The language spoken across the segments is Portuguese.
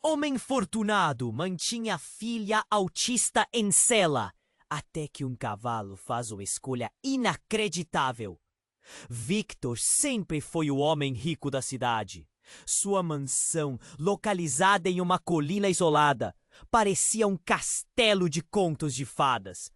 Homem fortunado mantinha a filha autista em cela, até que um cavalo faz uma escolha inacreditável. Victor sempre foi o homem rico da cidade. Sua mansão, localizada em uma colina isolada, parecia um castelo de contos de fadas.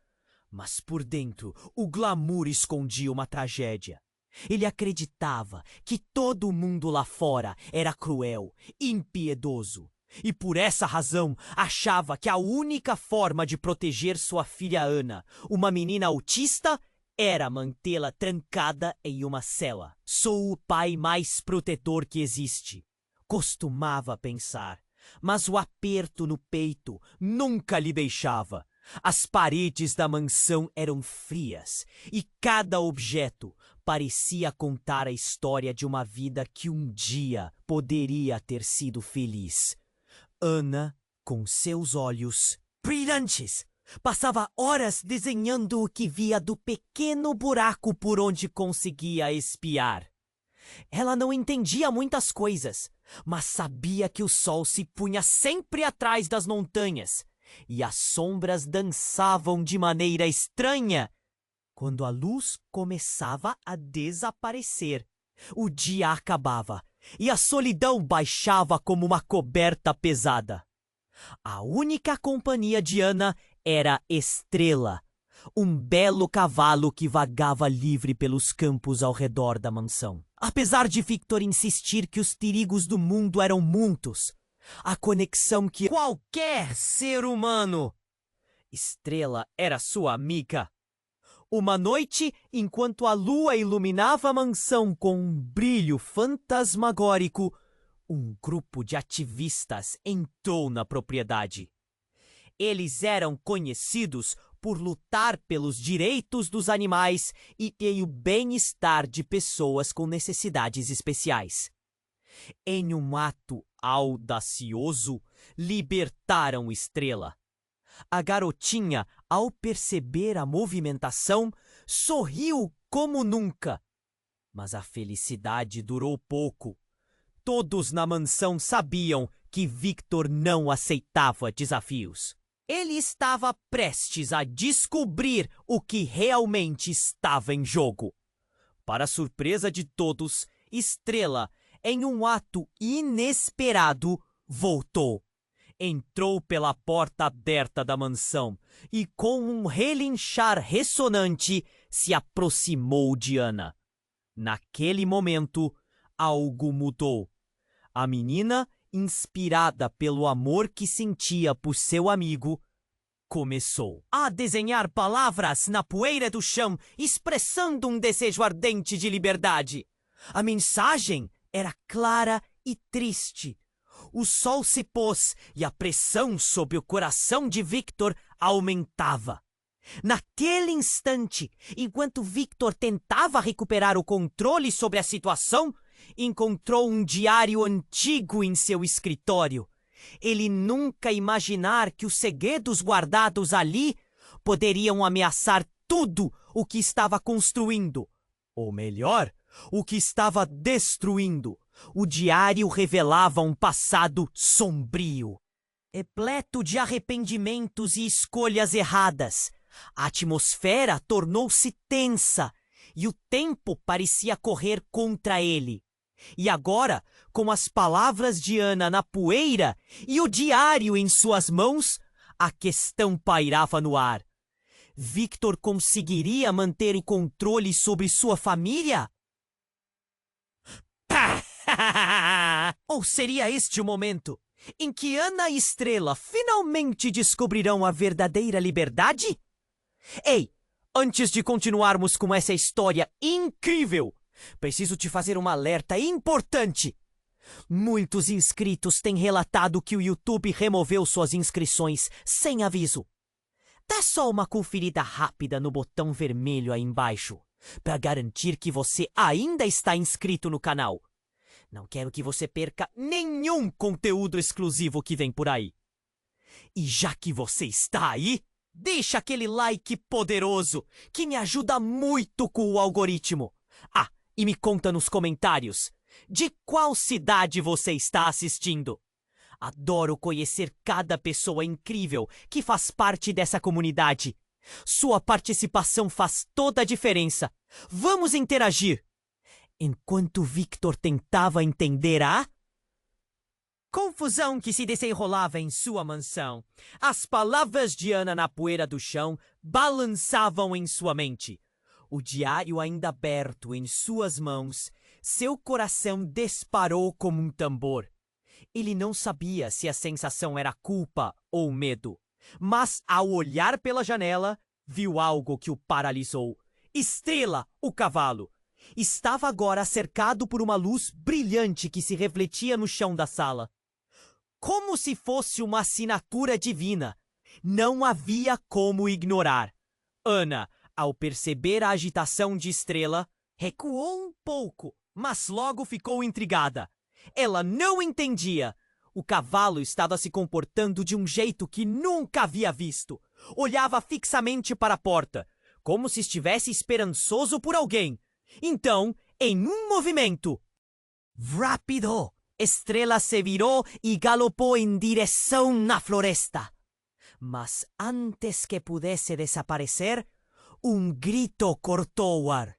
Mas por dentro, o glamour escondia uma tragédia. Ele acreditava que todo mundo lá fora era cruel, impiedoso. E por essa razão achava que a única forma de proteger sua filha Ana, uma menina autista, era mantê-la trancada em uma cela. Sou o pai mais protetor que existe, costumava pensar, mas o aperto no peito nunca lhe deixava. As paredes da mansão eram frias e cada objeto parecia contar a história de uma vida que um dia poderia ter sido feliz. Ana, com seus olhos brilhantes, passava horas desenhando o que via do pequeno buraco por onde conseguia espiar. Ela não entendia muitas coisas, mas sabia que o sol se punha sempre atrás das montanhas e as sombras dançavam de maneira estranha quando a luz começava a desaparecer. O dia acabava e a solidão baixava como uma coberta pesada. A única companhia de Ana era Estrela, um belo cavalo que vagava livre pelos campos ao redor da mansão. Apesar de Victor insistir que os perigos do mundo eram muitos, a conexão que qualquer ser humano, Estrela era sua amiga. Uma noite, enquanto a lua iluminava a mansão com um brilho fantasmagórico, um grupo de ativistas entrou na propriedade. Eles eram conhecidos por lutar pelos direitos dos animais e pelo bem-estar de pessoas com necessidades especiais. Em um ato audacioso, libertaram Estrela. A garotinha, ao perceber a movimentação, sorriu como nunca. Mas a felicidade durou pouco. Todos na mansão sabiam que Victor não aceitava desafios. Ele estava prestes a descobrir o que realmente estava em jogo. Para surpresa de todos, Estrela, em um ato inesperado, voltou. Entrou pela porta aberta da mansão e, com um relinchar ressonante, se aproximou de Ana. Naquele momento, algo mudou. A menina, inspirada pelo amor que sentia por seu amigo, começou a desenhar palavras na poeira do chão, expressando um desejo ardente de liberdade. A mensagem era clara e triste. O sol se pôs e a pressão sobre o coração de Victor aumentava. Naquele instante, enquanto Victor tentava recuperar o controle sobre a situação, encontrou um diário antigo em seu escritório. Ele nunca imaginara que os segredos guardados ali poderiam ameaçar tudo o que estava construindo. Ou melhor, o que estava destruindo. O diário revelava um passado sombrio, repleto de arrependimentos e escolhas erradas. A atmosfera tornou-se tensa e o tempo parecia correr contra ele. E agora, com as palavras de Ana na poeira e o diário em suas mãos, a questão pairava no ar. Victor conseguiria manter o controle sobre sua família? Ou seria este o momento em que Ana e Estrela finalmente descobrirão a verdadeira liberdade? Ei, antes de continuarmos com essa história incrível, preciso te fazer um alerta importante. Muitos inscritos têm relatado que o YouTube removeu suas inscrições sem aviso. Dá só uma conferida rápida no botão vermelho aí embaixo, para garantir que você ainda está inscrito no canal. Não quero que você perca nenhum conteúdo exclusivo que vem por aí. E já que você está aí, deixa aquele like poderoso que me ajuda muito com o algoritmo. Ah, e me conta nos comentários de qual cidade você está assistindo. Adoro conhecer cada pessoa incrível que faz parte dessa comunidade. Sua participação faz toda a diferença. Vamos interagir. Enquanto Victor tentava entender a confusão que se desenrolava em sua mansão, as palavras de Ana na poeira do chão balançavam em sua mente. O diário ainda aberto em suas mãos, seu coração disparou como um tambor. Ele não sabia se a sensação era culpa ou medo, mas ao olhar pela janela, viu algo que o paralisou. Estrela, o cavalo, estava agora cercado por uma luz brilhante que se refletia no chão da sala. Como se fosse uma assinatura divina. Não havia como ignorar. Ana, ao perceber a agitação de Estrela, recuou um pouco, mas logo ficou intrigada. Ela não entendia. O cavalo estava se comportando de um jeito que nunca havia visto. Olhava fixamente para a porta, como se estivesse esperançoso por alguém. Então, em um movimento rápido, Estrela se virou e galopou em direção na floresta. Mas antes que pudesse desaparecer, um grito cortou o ar.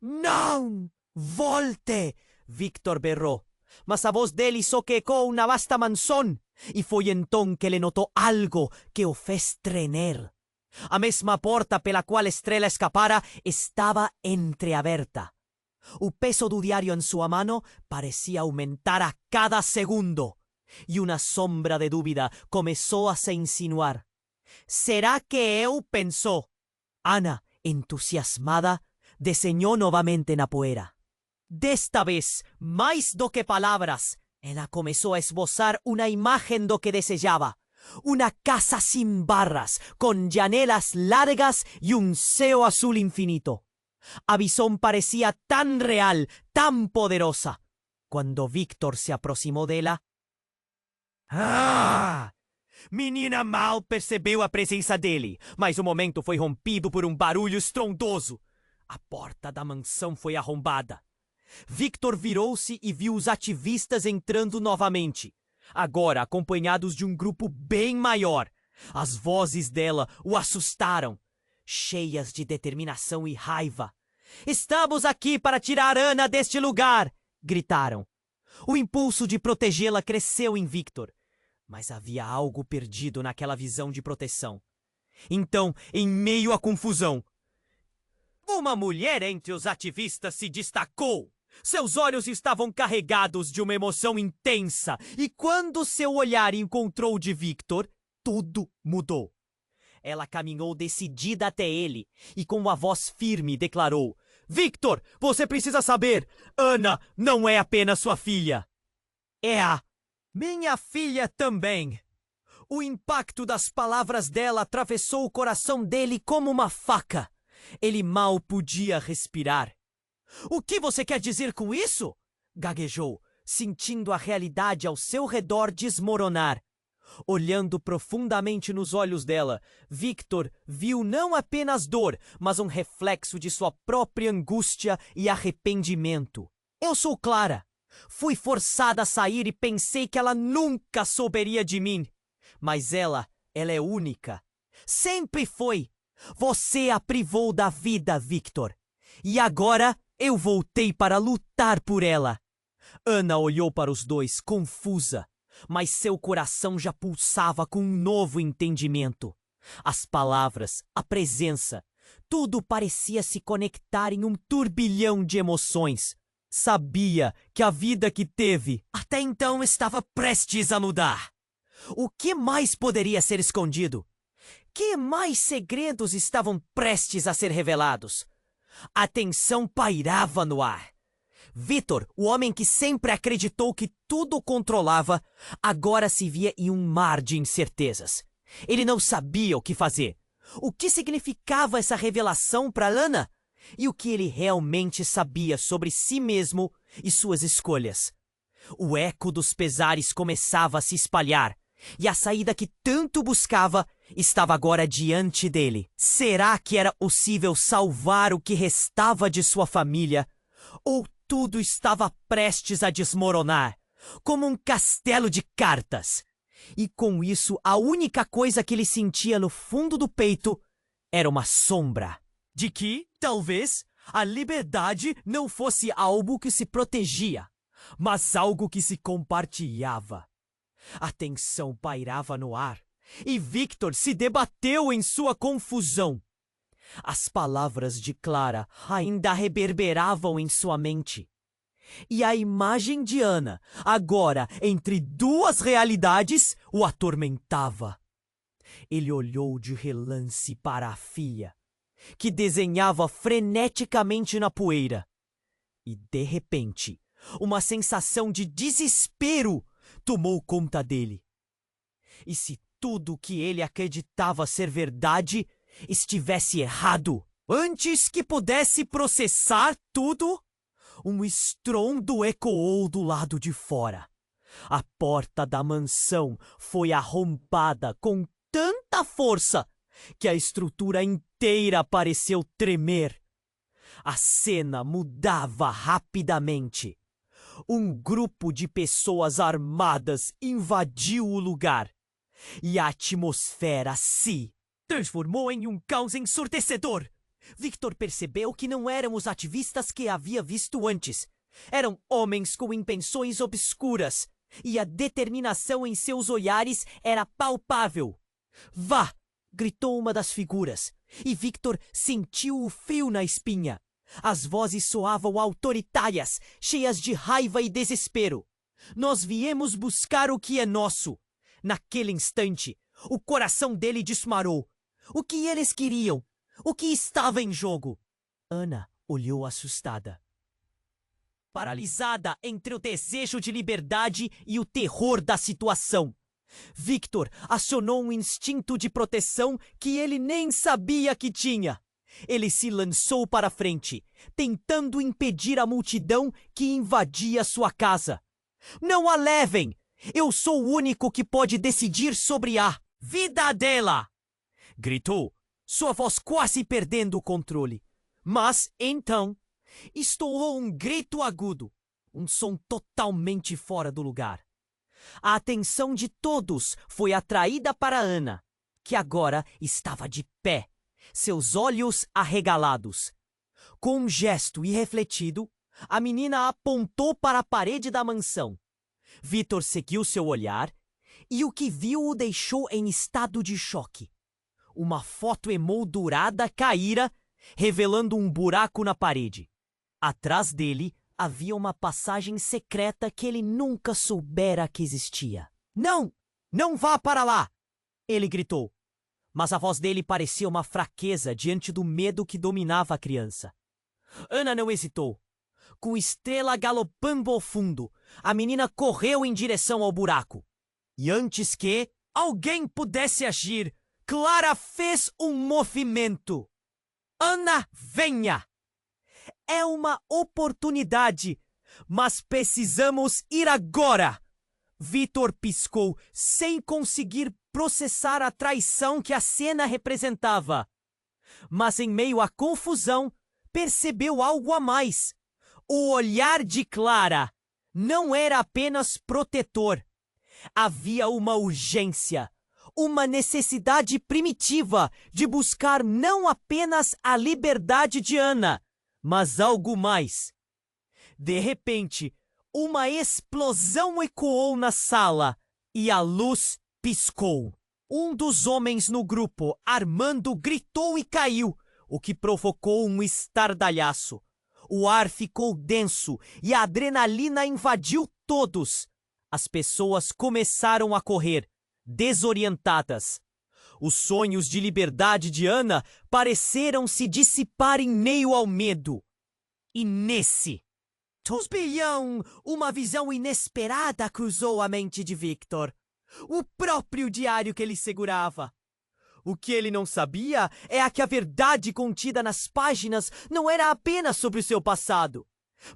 Não! Volte! Victor berrou. Mas a voz dele só ecoou na vasta mansão, e foi então que ele notou algo que o fez tremer. A mesma porta pela qual Estrela escapara estava entreaberta. O peso do diário em sua mão parecia aumentar a cada segundo, e uma sombra de dúvida começou a se insinuar. ¿Será que eu? Pensou. Ana, entusiasmada, desenhou novamente na poeira. Desta vez, mais do que palavras, ela começou a esbozar uma imagem do que desejava. Uma casa sem barras, com janelas largas e um céu azul infinito. A visão parecia tão real, tão poderosa. Quando Victor se aproximou dela... Menina mal percebeu a presença dele, mas o momento foi rompido por um barulho estrondoso. A porta da mansão foi arrombada. Victor virou-se e viu os ativistas entrando novamente, agora acompanhados de um grupo bem maior. As vozes dela o assustaram, cheias de determinação e raiva. Estamos aqui para tirar Ana deste lugar! Gritaram. O impulso de protegê-la cresceu em Victor, mas havia algo perdido naquela visão de proteção. Então, em meio à confusão, uma mulher entre os ativistas se destacou. Seus olhos estavam carregados de uma emoção intensa, e quando seu olhar encontrou o de Victor, tudo mudou. Ela caminhou decidida até ele e com uma voz firme declarou: Victor, você precisa saber, Ana não é apenas sua filha. É a minha filha também. O impacto das palavras dela atravessou o coração dele como uma faca. Ele mal podia respirar. O que você quer dizer com isso? Gaguejou, sentindo a realidade ao seu redor desmoronar. Olhando profundamente nos olhos dela, Victor viu não apenas dor, mas um reflexo de sua própria angústia e arrependimento. Eu sou Clara. Fui forçada a sair e pensei que ela nunca souberia de mim. Mas ela é única. Sempre foi. Você a privou da vida, Victor. E agora eu voltei para lutar por ela. Ana olhou para os dois, confusa, mas seu coração já pulsava com um novo entendimento. As palavras, a presença, tudo parecia se conectar em um turbilhão de emoções. Sabia que a vida que teve até então estava prestes a mudar. O que mais poderia ser escondido? Que mais segredos estavam prestes a ser revelados? A tensão pairava no ar. Victor, o homem que sempre acreditou que tudo controlava, agora se via em um mar de incertezas. Ele não sabia o que fazer. O que significava essa revelação para Ana? E o que ele realmente sabia sobre si mesmo e suas escolhas? O eco dos pesares começava a se espalhar, e a saída que tanto buscava estava agora diante dele. Será que era possível salvar o que restava de sua família? Ou tudo estava prestes a desmoronar? como um castelo de cartas. E com isso, a única coisa que ele sentia no fundo do peito era uma sombra de que, talvez, a liberdade não fosse algo que se protegia, mas algo que se compartilhava. A tensão pairava no ar, e Victor se debateu em sua confusão. As palavras de Clara ainda reverberavam em sua mente. E a imagem de Ana, agora entre duas realidades, o atormentava. Ele olhou de relance para a filha, que desenhava freneticamente na poeira. E, de repente, uma sensação de desespero tomou conta dele. E se tudo que ele acreditava ser verdade estivesse errado? Antes que pudesse processar tudo, um estrondo ecoou do lado de fora. A porta da mansão foi arrombada com tanta força que a estrutura inteira pareceu tremer. A cena mudava rapidamente. Um grupo de pessoas armadas invadiu o lugar. E a atmosfera se transformou em um caos ensurdecedor. Victor percebeu que não eram os ativistas que havia visto antes. Eram homens com intenções obscuras, e a determinação em seus olhares era palpável. "Vá!" gritou uma das figuras, e Victor sentiu o frio na espinha. As vozes soavam autoritárias, cheias de raiva e desespero. "Nós viemos buscar o que é nosso." Naquele instante, o coração dele disparou. O que eles queriam? O que estava em jogo? Ana olhou assustada, paralisada entre o desejo de liberdade e o terror da situação. Victor acionou um instinto de proteção que ele nem sabia que tinha. Ele se lançou para frente, tentando impedir a multidão que invadia sua casa. "Não a levem! Eu sou o único que pode decidir sobre a vida dela!" gritou, sua voz quase perdendo o controle. Mas, então, estourou um grito agudo, um som totalmente fora do lugar. A atenção de todos foi atraída para Ana, que agora estava de pé, seus olhos arregalados. Com um gesto irrefletido, a menina apontou para a parede da mansão. Victor seguiu seu olhar e o que viu o deixou em estado de choque. Uma foto emoldurada caíra, revelando um buraco na parede. Atrás dele havia uma passagem secreta que ele nunca soubera que existia. "Não! Não vá para lá!" ele gritou. Mas a voz dele parecia uma fraqueza diante do medo que dominava a criança. Ana não hesitou. Com Estrela galopando ao fundo, a menina correu em direção ao buraco. E antes que alguém pudesse agir, Clara fez um movimento. "Ana, venha! É uma oportunidade, mas precisamos ir agora!" Victor piscou, sem conseguir processar a traição que a cena representava. Mas em meio à confusão, percebeu algo a mais. O olhar de Clara não era apenas protetor. Havia uma urgência, uma necessidade primitiva de buscar não apenas a liberdade de Ana, mas algo mais. De repente, uma explosão ecoou na sala e a luz piscou. Um dos homens no grupo, Armando, gritou e caiu, o que provocou um estardalhaço. O ar ficou denso e a adrenalina invadiu todos. As pessoas começaram a correr, desorientadas. Os sonhos de liberdade de Ana pareceram se dissipar em meio ao medo. E nesse turbilhão, uma visão inesperada cruzou a mente de Victor. O próprio diário que ele segurava. O que ele não sabia é que a verdade contida nas páginas não era apenas sobre o seu passado,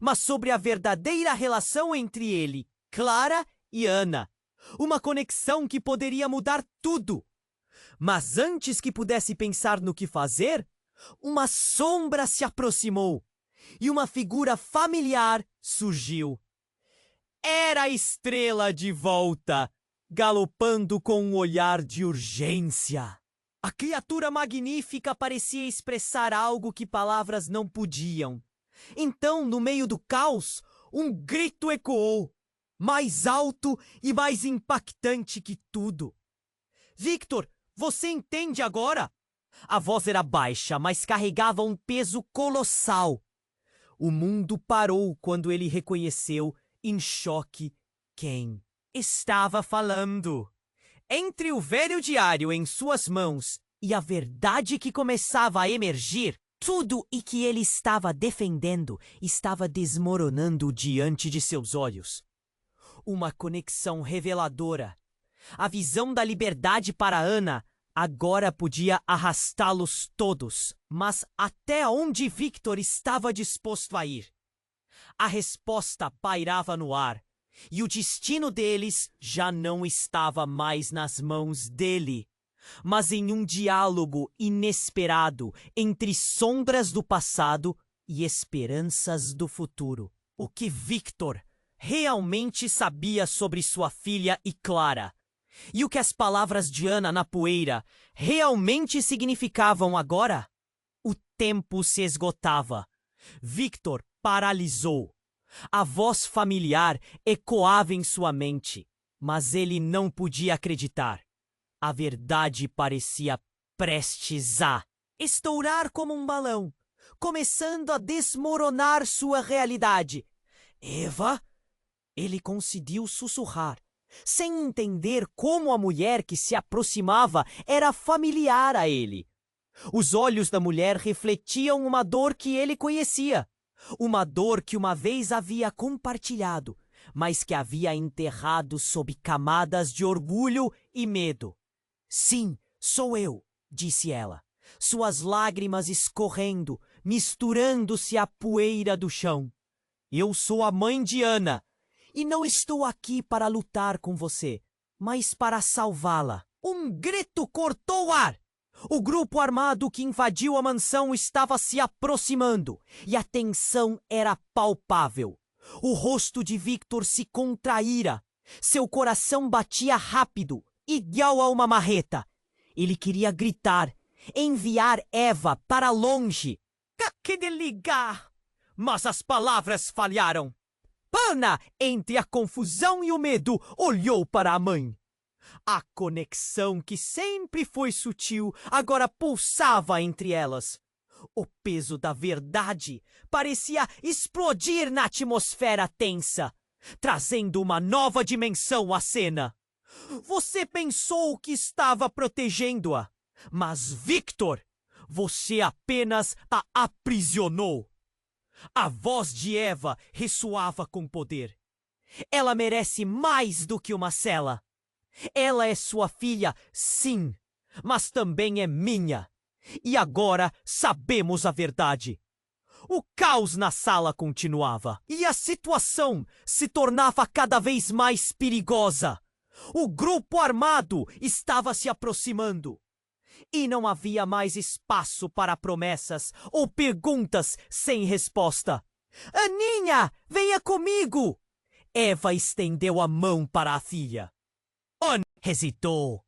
mas sobre a verdadeira relação entre ele, Clara e Ana. Uma conexão que poderia mudar tudo. Mas antes que pudesse pensar no que fazer, uma sombra se aproximou e uma figura familiar surgiu. Era a estrela de volta, galopando com um olhar de urgência. A criatura magnífica parecia expressar algo que palavras não podiam. Então, no meio do caos, um grito ecoou, mais alto e mais impactante que tudo. Victor, você entende agora? A voz era baixa, mas carregava um peso colossal. O mundo parou quando ele reconheceu, em choque, quem estava falando. Entre o velho diário em suas mãos e a verdade que começava a emergir, tudo e que ele estava defendendo estava desmoronando diante de seus olhos. Uma conexão reveladora. A visão da liberdade para Ana agora podia arrastá-los todos, mas até onde Victor estava disposto a ir? A resposta pairava no ar, e o destino deles já não estava mais nas mãos dele, mas em um diálogo inesperado entre sombras do passado e esperanças do futuro. O que Victor realmente sabia sobre sua filha e Clara, e o que as palavras de Ana na poeira realmente significavam agora? O tempo se esgotava. Victor paralisou. A voz familiar ecoava em sua mente, mas ele não podia acreditar. A verdade parecia prestes a estourar como um balão, começando a desmoronar sua realidade. Eva? Ele conseguiu sussurrar, sem entender como a mulher que se aproximava era familiar a ele. Os olhos da mulher refletiam uma dor que ele conhecia. Uma dor que uma vez havia compartilhado, mas que havia enterrado sob camadas de orgulho e medo. Sim, sou eu, disse ela, suas lágrimas escorrendo, misturando-se à poeira do chão. Eu sou a mãe de Ana, e não estou aqui para lutar com você, mas para salvá-la. Um grito cortou o ar. O grupo armado que invadiu a mansão estava se aproximando, e a tensão era palpável. O rosto de Victor se contraíra. Seu coração batia rápido, igual a uma marreta. Ele queria gritar, enviar Eva para longe. Que de ligar! Mas as palavras falharam. Ana, entre a confusão e o medo, olhou para a mãe. A conexão que sempre foi sutil agora pulsava entre elas. O peso da verdade parecia explodir na atmosfera tensa, trazendo uma nova dimensão à cena. Você pensou que estava protegendo-a, mas Victor, você apenas a aprisionou. A voz de Eva ressoava com poder. Ela merece mais do que uma cela. Ela é sua filha, sim, mas também é minha. E agora sabemos a verdade. O caos na sala continuava, e a situação se tornava cada vez mais perigosa. O grupo armado estava se aproximando. E não havia mais espaço para promessas ou perguntas sem resposta. Aninha, venha comigo! Eva estendeu a mão para a filha. Ana hesitou,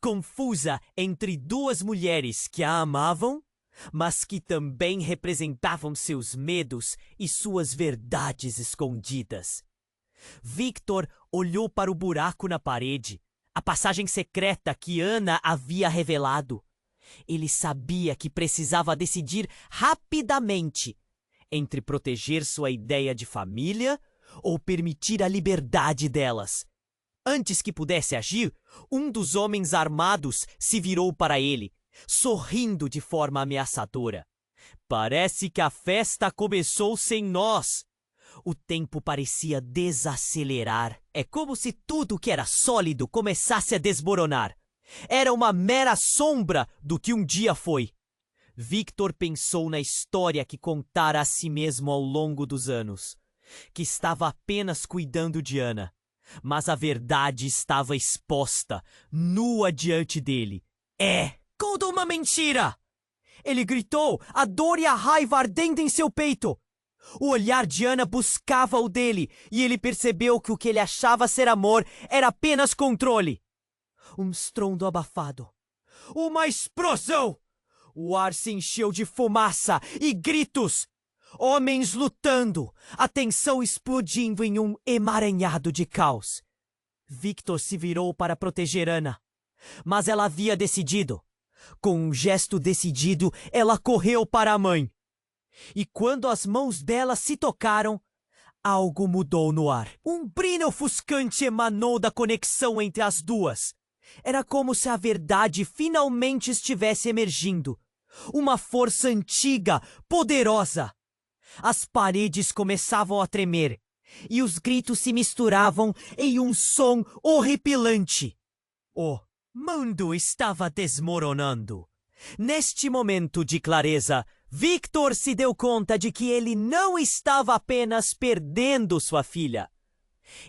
confusa entre duas mulheres que a amavam, mas que também representavam seus medos e suas verdades escondidas. Victor olhou para o buraco na parede, a passagem secreta que Ana havia revelado. Ele sabia que precisava decidir rapidamente entre proteger sua ideia de família ou permitir a liberdade delas. Antes que pudesse agir, um dos homens armados se virou para ele, sorrindo de forma ameaçadora. Parece que a festa começou sem nós. O tempo parecia desacelerar. É como se tudo que era sólido começasse a desmoronar. Era uma mera sombra do que um dia foi. Victor pensou na história que contara a si mesmo ao longo dos anos, que estava apenas cuidando de Ana. Mas a verdade estava exposta, nua diante dele. Conta uma mentira! Ele gritou, a dor e a raiva ardendo em seu peito. O olhar de Ana buscava o dele, e ele percebeu que o que ele achava ser amor era apenas controle. Um estrondo abafado. Uma explosão! O ar se encheu de fumaça e gritos. Homens lutando, a tensão explodindo em um emaranhado de caos. Victor se virou para proteger Ana, mas ela havia decidido. Com um gesto decidido, ela correu para a mãe. E quando as mãos dela se tocaram, algo mudou no ar. Um brilho ofuscante emanou da conexão entre as duas. Era como se a verdade finalmente estivesse emergindo. Uma força antiga, poderosa. As paredes começavam a tremer, e os gritos se misturavam em um som horripilante. O mundo estava desmoronando. Neste momento de clareza, Victor se deu conta de que ele não estava apenas perdendo sua filha.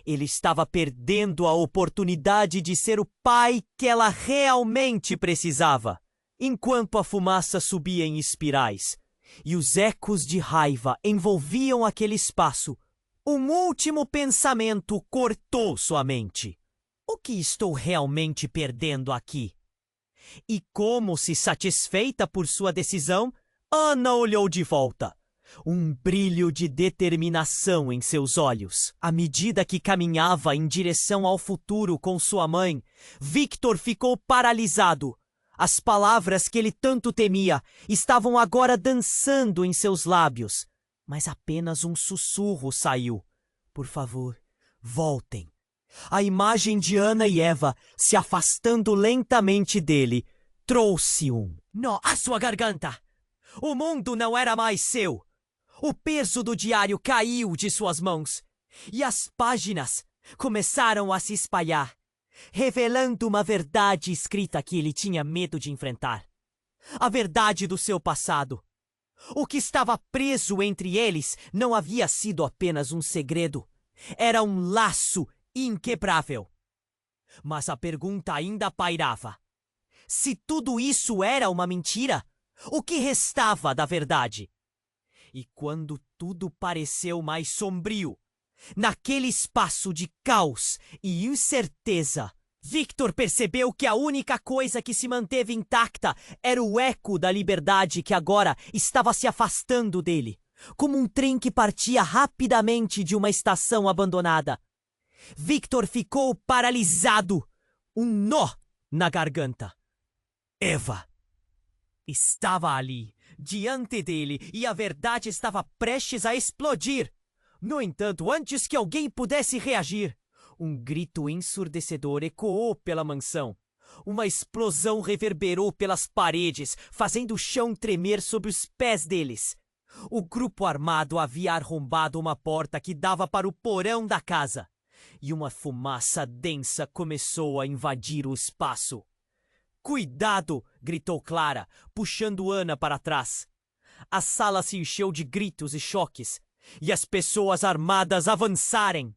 Ele estava perdendo a oportunidade de ser o pai que ela realmente precisava. Enquanto a fumaça subia em espirais e os ecos de raiva envolviam aquele espaço, um último pensamento cortou sua mente. O que estou realmente perdendo aqui? E como se satisfeita por sua decisão, Ana olhou de volta. Um brilho de determinação em seus olhos. À medida que caminhava em direção ao futuro com sua mãe, Victor ficou paralisado. As palavras que ele tanto temia estavam agora dançando em seus lábios. Mas apenas um sussurro saiu. Por favor, voltem. A imagem de Ana e Eva se afastando lentamente dele trouxe um nó à sua garganta. O mundo não era mais seu. O peso do diário caiu de suas mãos e as páginas começaram a se espalhar, revelando uma verdade escrita que ele tinha medo de enfrentar. A verdade do seu passado. O que estava preso entre eles não havia sido apenas um segredo. Era um laço inquebrável. Mas a pergunta ainda pairava. Se tudo isso era uma mentira, o que restava da verdade? E quando tudo pareceu mais sombrio, naquele espaço de caos e incerteza, Victor percebeu que a única coisa que se manteve intacta era o eco da liberdade que agora estava se afastando dele, como um trem que partia rapidamente de uma estação abandonada. Victor ficou paralisado, um nó na garganta. Eva estava ali, diante dele, e a verdade estava prestes a explodir. No entanto, antes que alguém pudesse reagir, um grito ensurdecedor ecoou pela mansão. Uma explosão reverberou pelas paredes, fazendo o chão tremer sob os pés deles. O grupo armado havia arrombado uma porta que dava para o porão da casa, e uma fumaça densa começou a invadir o espaço. "Cuidado!" gritou Clara, puxando Ana para trás. A sala se encheu de gritos e choques, e as pessoas armadas avançaram.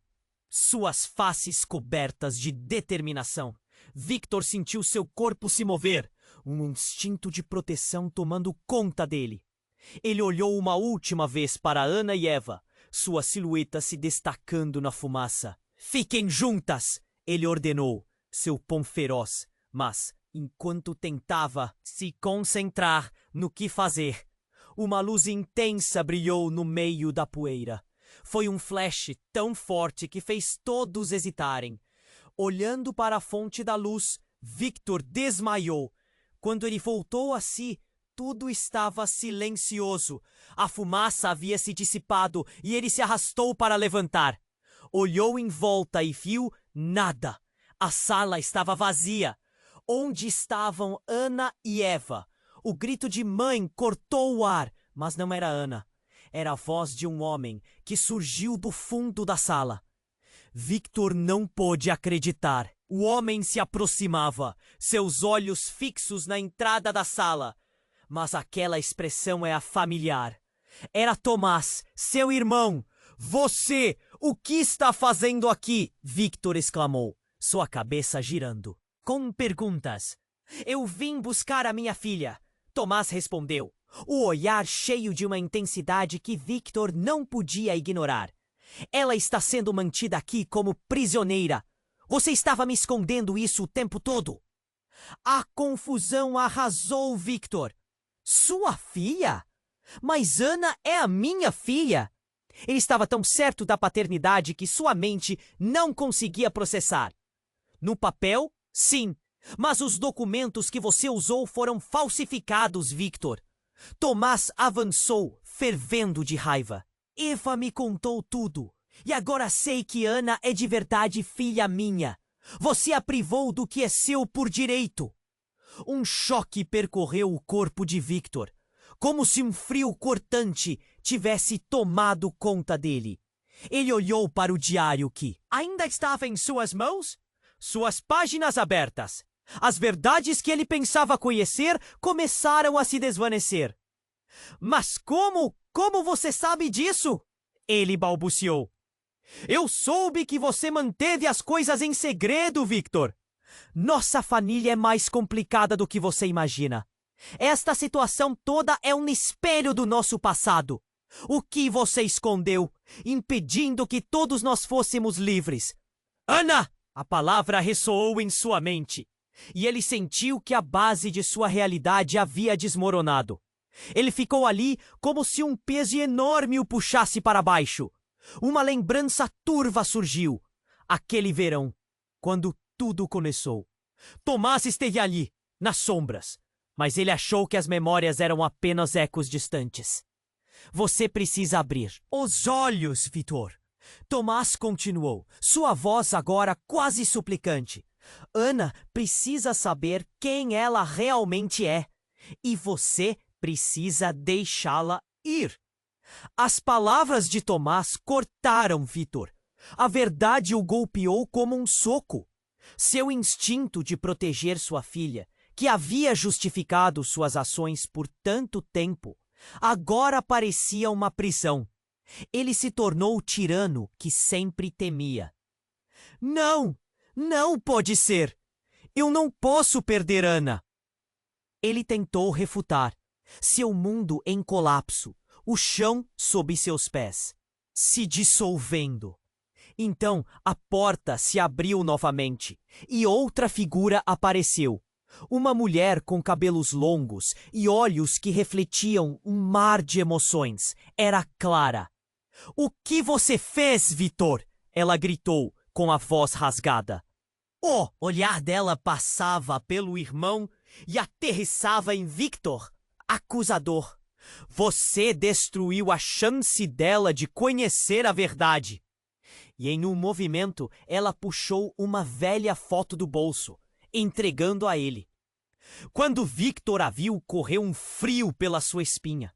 Suas faces cobertas de determinação. Victor sentiu seu corpo se mover, um instinto de proteção tomando conta dele. Ele olhou uma última vez para Ana e Eva, sua silhueta se destacando na fumaça. "Fiquem juntas!" ele ordenou, seu tom feroz, mas enquanto tentava se concentrar no que fazer, uma luz intensa brilhou no meio da poeira. Foi um flash tão forte que fez todos hesitarem. Olhando para a fonte da luz, Victor desmaiou. Quando ele voltou a si, tudo estava silencioso. A fumaça havia se dissipado e ele se arrastou para levantar. Olhou em volta e viu nada. A sala estava vazia. Onde estavam Ana e Eva? O grito de mãe cortou o ar, mas não era Ana. Era a voz de um homem que surgiu do fundo da sala. Victor não pôde acreditar. O homem se aproximava, seus olhos fixos na entrada da sala. Mas aquela expressão era familiar. Era Tomás, seu irmão. "Você, o que está fazendo aqui?" Victor exclamou, sua cabeça girando. Com perguntas. "Eu vim buscar a minha filha." Tomás respondeu. o olhar cheio de uma intensidade que Victor não podia ignorar. Ela está sendo mantida aqui como prisioneira. Você estava me escondendo isso o tempo todo. A confusão arrasou Victor. Sua filha? Mas Ana é a minha filha. Ele estava tão certo da paternidade que sua mente não conseguia processar. No papel, sim, mas os documentos que você usou foram falsificados, Victor. Tomás avançou, fervendo de raiva. Eva me contou tudo, e agora sei que Ana é de verdade filha minha. Você a privou do que é seu por direito. Um choque percorreu o corpo de Victor, como se um frio cortante tivesse tomado conta dele. Ele olhou para o diário que ainda estava em suas mãos, suas páginas abertas. As verdades que ele pensava conhecer começaram a se desvanecer. Mas como você sabe disso? Ele balbuciou. Eu soube que você manteve as coisas em segredo, Victor. Nossa família é mais complicada do que você imagina. Esta situação toda é um espelho do nosso passado. O que você escondeu, impedindo que todos nós fôssemos livres? Ana! A palavra ressoou em sua mente, e ele sentiu que a base de sua realidade havia desmoronado. Ele ficou ali como se um peso enorme o puxasse para baixo. Uma lembrança turva surgiu. Aquele verão, quando tudo começou. Tomás esteve ali, nas sombras, mas ele achou que as memórias eram apenas ecos distantes. Você precisa abrir os olhos, Victor. Tomás continuou, sua voz agora quase suplicante. Ana precisa saber quem ela realmente é, e você precisa deixá-la ir. As palavras de Tomás cortaram Victor. A verdade o golpeou como um soco. Seu instinto de proteger sua filha, que havia justificado suas ações por tanto tempo, agora parecia uma prisão. Ele se tornou o tirano que sempre temia. Não! Não pode ser! Eu não posso perder Ana! Ele tentou refutar. Seu mundo em colapso, o chão sob seus pés, se dissolvendo. Então a porta se abriu novamente e outra figura apareceu. Uma mulher com cabelos longos e olhos que refletiam um mar de emoções. Era Clara. O que você fez, Victor? Ela gritou com a voz rasgada. O olhar dela passava pelo irmão e aterrissava em Victor, acusador. Você destruiu a chance dela de conhecer a verdade. E em um movimento, ela puxou uma velha foto do bolso, entregando a ele. Quando Victor a viu, correu um frio pela sua espinha.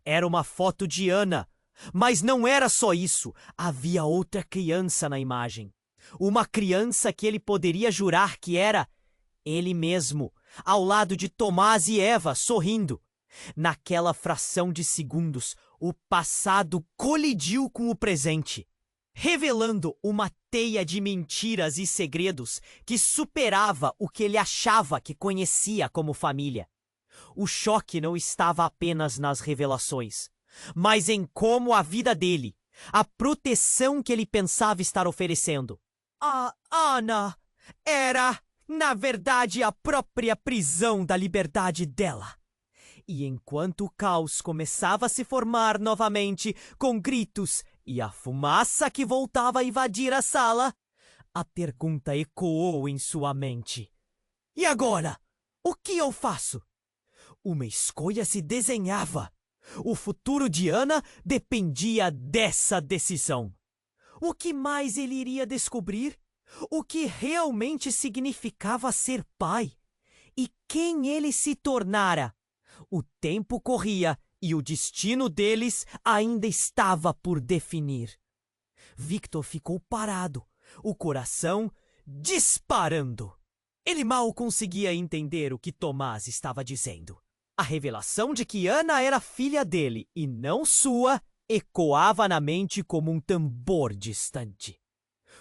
Era uma foto de Ana, mas não era só isso. Havia outra criança na imagem. Uma criança que ele poderia jurar que era ele mesmo, ao lado de Tomás e Eva, sorrindo. Naquela fração de segundos, o passado colidiu com o presente, revelando uma teia de mentiras e segredos que superava o que ele achava que conhecia como família. O choque não estava apenas nas revelações, mas em como a vida dele, a proteção que ele pensava estar oferecendo. A Ana era, na verdade, a própria prisão da liberdade dela. E enquanto o caos começava a se formar novamente, com gritos e a fumaça que voltava a invadir a sala, a pergunta ecoou em sua mente. E agora? O que eu faço? Uma escolha se desenhava. O futuro de Ana dependia dessa decisão. O que mais ele iria descobrir? O que realmente significava ser pai? E quem ele se tornara? O tempo corria e o destino deles ainda estava por definir. Victor ficou parado, o coração disparando. Ele mal conseguia entender o que Tomás estava dizendo. A revelação de que Ana era filha dele e não sua ecoava na mente como um tambor distante.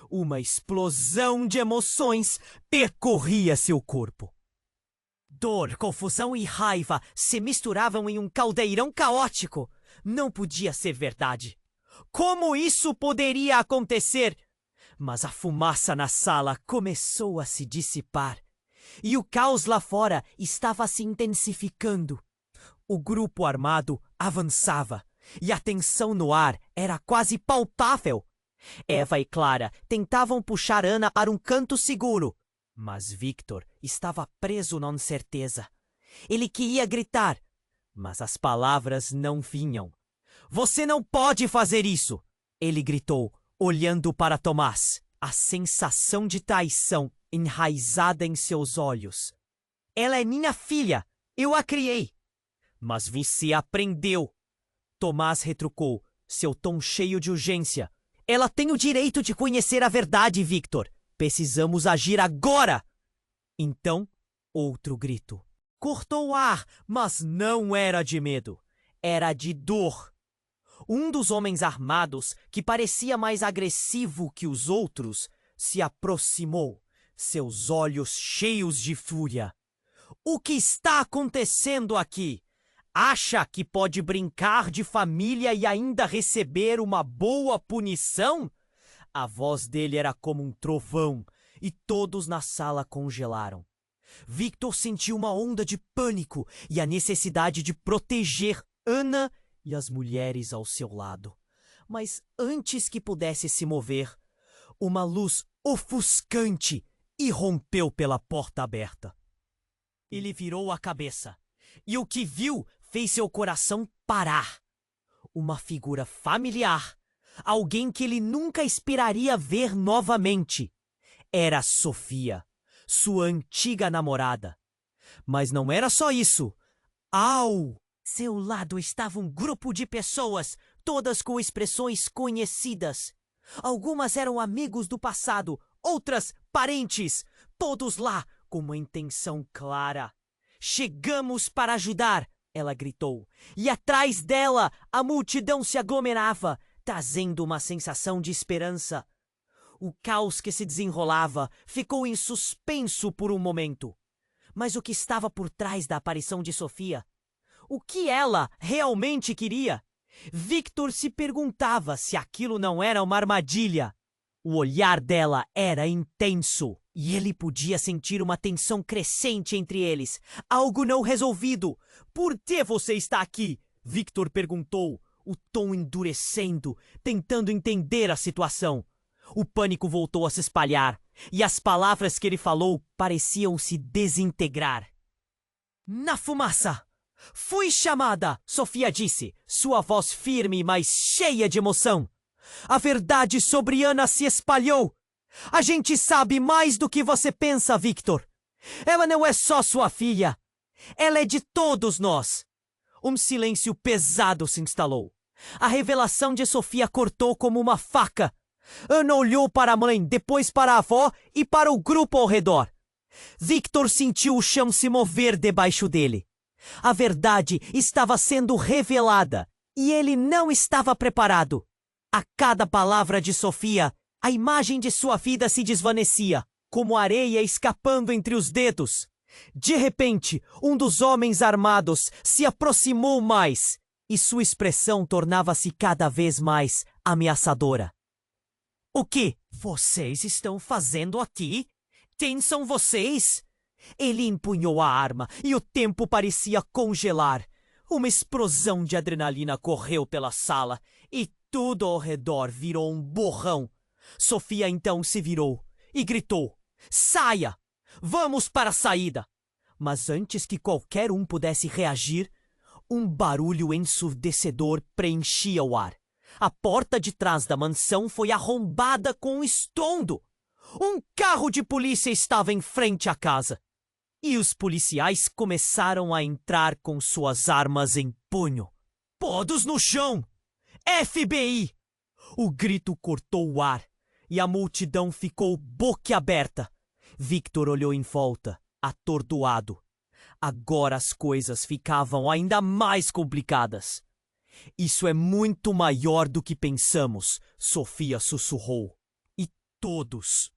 Uma explosão de emoções percorria seu corpo. Dor, confusão e raiva se misturavam em um caldeirão caótico. Não podia ser verdade. Como isso poderia acontecer? Mas a fumaça na sala começou a se dissipar. E o caos lá fora estava se intensificando. O grupo armado avançava. E a tensão no ar era quase palpável. Eva e Clara tentavam puxar Ana para um canto seguro. Mas Victor estava preso na incerteza. Ele queria gritar, mas as palavras não vinham. Você não pode fazer isso! Ele gritou, olhando para Tomás, a sensação de traição enraizada em seus olhos. Ela é minha filha! Eu a criei! Mas você aprendeu! Tomás retrucou, seu tom cheio de urgência. Ela tem o direito de conhecer a verdade, Victor! Precisamos agir agora! Então, outro grito. Cortou o ar, mas não era de medo. Era de dor. Um dos homens armados, que parecia mais agressivo que os outros, se aproximou, seus olhos cheios de fúria. O que está acontecendo aqui? Acha que pode brincar de família e ainda receber uma boa punição? A voz dele era como um trovão, e todos na sala congelaram. Victor sentiu uma onda de pânico e a necessidade de proteger Ana e as mulheres ao seu lado. Mas antes que pudesse se mover, uma luz ofuscante irrompeu pela porta aberta. Ele virou a cabeça, e o que viu fez seu coração parar. Uma figura familiar, alguém que ele nunca esperaria ver novamente. Era Sofia, sua antiga namorada. Mas não era só isso. Ao seu lado estava um grupo de pessoas, todas com expressões conhecidas. Algumas eram amigos do passado, outras parentes, todos lá com uma intenção clara. Chegamos para ajudar, ela gritou, e atrás dela a multidão se aglomerava, trazendo uma sensação de esperança. O caos que se desenrolava ficou em suspenso por um momento. Mas o que estava por trás da aparição de Sofia? O que ela realmente queria? Victor se perguntava se aquilo não era uma armadilha. O olhar dela era intenso, e ele podia sentir uma tensão crescente entre eles, algo não resolvido. Por que você está aqui? Victor perguntou, o tom endurecendo, tentando entender a situação. O pânico voltou a se espalhar, e as palavras que ele falou pareciam se desintegrar. Na fumaça! Fui chamada, Sofia disse, sua voz firme, mas cheia de emoção. A verdade sobre Ana se espalhou. A gente sabe mais do que você pensa, Victor. Ela não é só sua filha. Ela é de todos nós. Um silêncio pesado se instalou. A revelação de Sofia cortou como uma faca. Ana olhou para a mãe, depois para a avó e para o grupo ao redor. Victor sentiu o chão se mover debaixo dele. A verdade estava sendo revelada e ele não estava preparado. A cada palavra de Sofia, a imagem de sua vida se desvanecia, como areia escapando entre os dedos. De repente, um dos homens armados se aproximou mais e sua expressão tornava-se cada vez mais ameaçadora. O que vocês estão fazendo aqui? Quem são vocês? Ele empunhou a arma e o tempo parecia congelar. Uma explosão de adrenalina correu pela sala e tudo ao redor virou um borrão. Sofia então se virou e gritou: Saia! Vamos para a saída! Mas antes que qualquer um pudesse reagir, um barulho ensurdecedor preenchia o ar. A porta de trás da mansão foi arrombada com um estrondo. Um carro de polícia estava em frente à casa. E os policiais começaram a entrar com suas armas em punho. Todos no chão! FBI! O grito cortou o ar e a multidão ficou boquiaberta. Victor olhou em volta, atordoado. Agora as coisas ficavam ainda mais complicadas. Isso é muito maior do que pensamos, Sofia sussurrou. E todos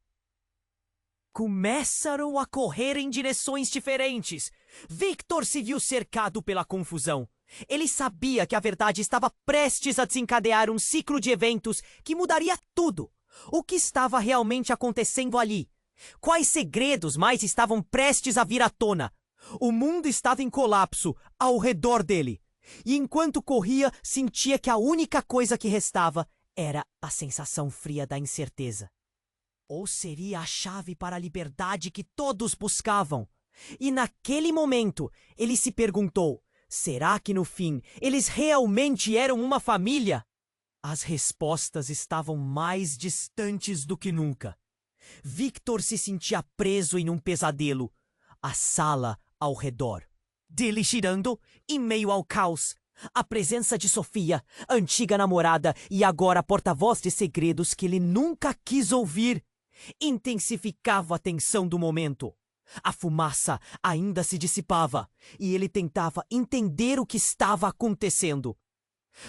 Começaram a correr em direções diferentes. Victor se viu cercado pela confusão. Ele sabia que a verdade estava prestes a desencadear um ciclo de eventos que mudaria tudo. O que estava realmente acontecendo ali? Quais segredos mais estavam prestes a vir à tona? O mundo estava em colapso ao redor dele. E enquanto corria, sentia que a única coisa que restava era a sensação fria da incerteza. Ou seria a chave para a liberdade que todos buscavam? E naquele momento, ele se perguntou: será que no fim eles realmente eram uma família? As respostas estavam mais distantes do que nunca. Victor se sentia preso em um pesadelo. A sala ao redor dele girando em meio ao caos. A presença de Sofia, antiga namorada e agora porta-voz de segredos que ele nunca quis ouvir, intensificava a tensão do momento. A fumaça ainda se dissipava e ele tentava entender o que estava acontecendo.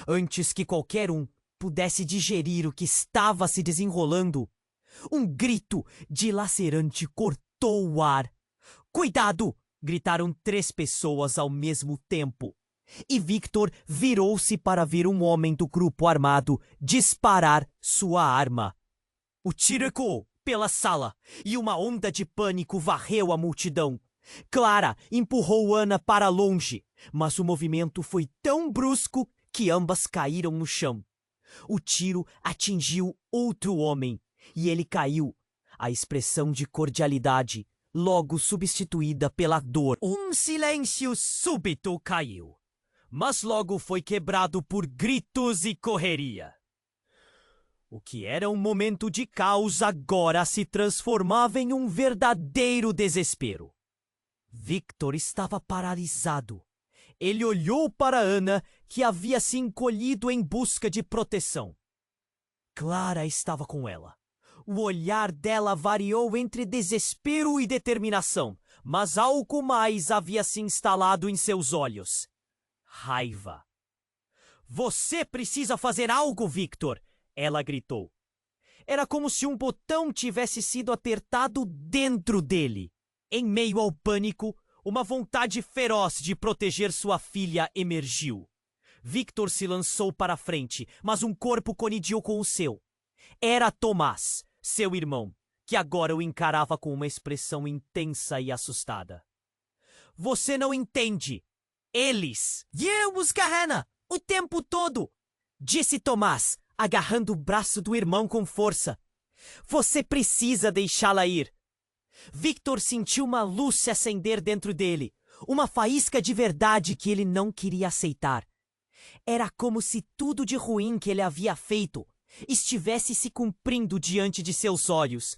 Antes que qualquer um pudesse digerir o que estava se desenrolando, um grito dilacerante cortou o ar. "Cuidado!" gritaram 3 pessoas ao mesmo tempo. E Victor virou-se para ver um homem do grupo armado disparar sua arma. O tiro ecoou pela sala e uma onda de pânico varreu a multidão. Clara empurrou Ana para longe, mas o movimento foi tão brusco que ambas caíram no chão. O tiro atingiu outro homem e ele caiu. A expressão de cordialidade logo substituída pela dor. Um silêncio súbito caiu, mas logo foi quebrado por gritos e correria. O que era um momento de caos agora se transformava em um verdadeiro desespero. Victor estava paralisado. Ele olhou para Ana, que havia se encolhido em busca de proteção. Clara estava com ela. O olhar dela variou entre desespero e determinação, mas algo mais havia se instalado em seus olhos. Raiva. "Você precisa fazer algo, Victor!" ela gritou. Era como se um botão tivesse sido apertado dentro dele. Em meio ao pânico, uma vontade feroz de proteger sua filha emergiu. Victor se lançou para a frente, mas um corpo colidiu com o seu. Era Tomás, seu irmão, que agora o encarava com uma expressão intensa e assustada. "Você não entende. Eles viemos, Carrena, o tempo todo!" disse Tomás, agarrando o braço do irmão com força. "Você precisa deixá-la ir." Victor sentiu uma luz se acender dentro dele, uma faísca de verdade que ele não queria aceitar. Era como se tudo de ruim que ele havia feito estivesse se cumprindo diante de seus olhos,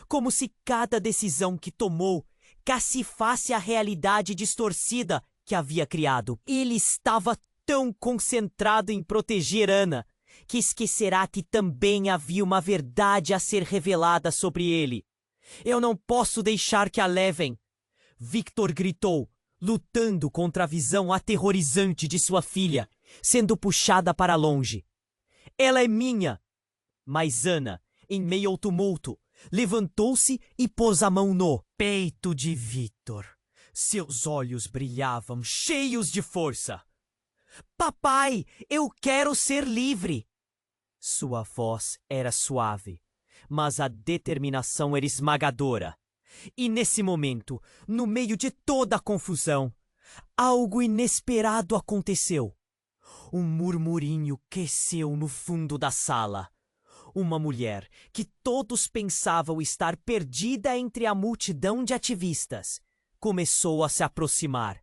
como se cada decisão que tomou cacifasse a realidade distorcida que havia criado. Ele estava tão concentrado em proteger Ana que esquecerá que também havia uma verdade a ser revelada sobre ele. "Eu não posso deixar que a levem!" Victor gritou, lutando contra a visão aterrorizante de sua filha, sendo puxada para longe. "Ela é minha!" Mas Ana, em meio ao tumulto, levantou-se e pôs a mão no peito de Victor. Seus olhos brilhavam, cheios de força. "Papai, eu quero ser livre!" Sua voz era suave, mas a determinação era esmagadora. E nesse momento, no meio de toda a confusão, algo inesperado aconteceu. Um murmurinho cresceu no fundo da sala. Uma mulher, que todos pensavam estar perdida entre a multidão de ativistas, começou a se aproximar.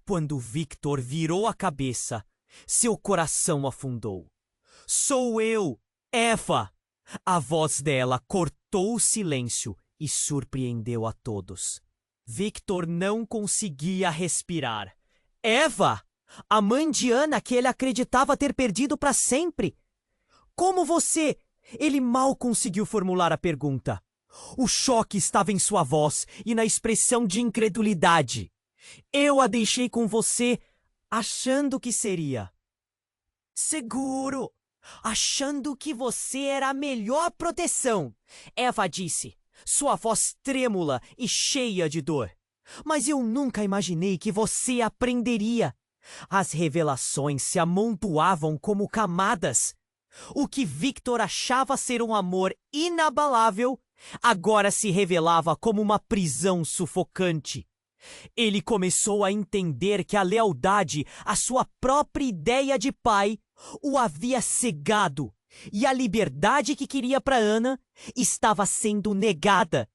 Quando Victor virou a cabeça, seu coração afundou. "Sou eu, Eva!" A voz dela cortou o silêncio e surpreendeu a todos. Victor não conseguia respirar. "Eva! A mãe de Ana que ele acreditava ter perdido para sempre! Como você?" Ele mal conseguiu formular a pergunta. O choque estava em sua voz e na expressão de incredulidade. "Eu a deixei com você achando que seria seguro, achando que você era a melhor proteção." Eva disse, sua voz trêmula e cheia de dor. Mas eu nunca imaginei que você aprenderia. As revelações se amontoavam como camadas. O que Victor achava ser um amor inabalável, agora se revelava como uma prisão sufocante. Ele começou a entender que a lealdade à sua própria ideia de pai o havia cegado, e a liberdade que queria para Ana estava sendo negada.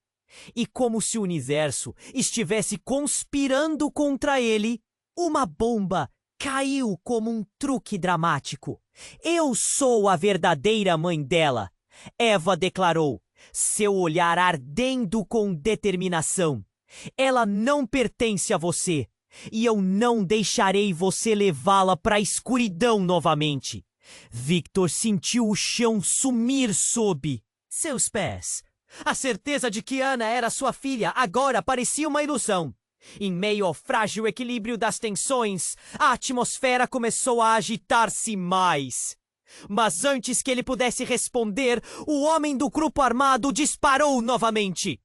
E como se o universo estivesse conspirando contra ele, uma bomba caiu como um truque dramático. Eu sou a verdadeira mãe dela, Eva declarou, seu olhar ardendo com determinação. Ela não pertence a você, e eu não deixarei você levá-la para a escuridão novamente. Victor sentiu o chão sumir sob seus pés. A certeza de que Ana era sua filha agora parecia uma ilusão. Em meio ao frágil equilíbrio das tensões, a atmosfera começou a agitar-se mais. Mas antes que ele pudesse responder, o homem do grupo armado disparou novamente.